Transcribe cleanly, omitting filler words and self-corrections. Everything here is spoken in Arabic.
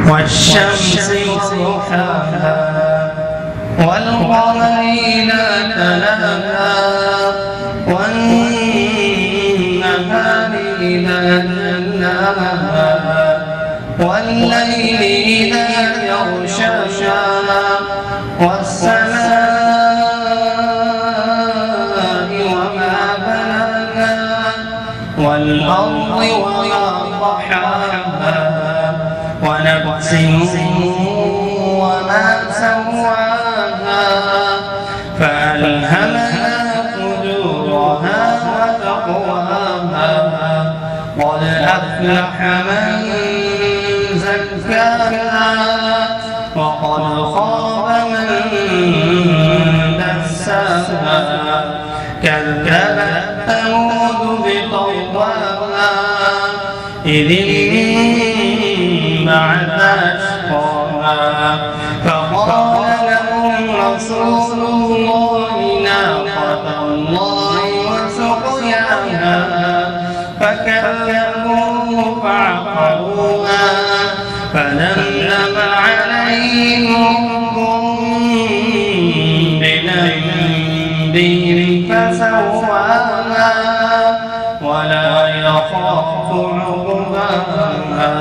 والشمس وضحاها والقمر إذا تلاها والنهار إذا جلاها والليل إذا يغشاها والسماء وما بناها والأرض وما طحاها ونفس وما سواها فألهمها فجورها وتقواها قد أفلح من زكاها وقد خاب من دساها كذبت ثمود بطغواها إذ انبعث أشقاها فقال لهم رسول الله ناقة الله وسقياها فكذبوه فعقروها فدمدم عليهم بذنبهم فسواها ولا يخاف عقباها.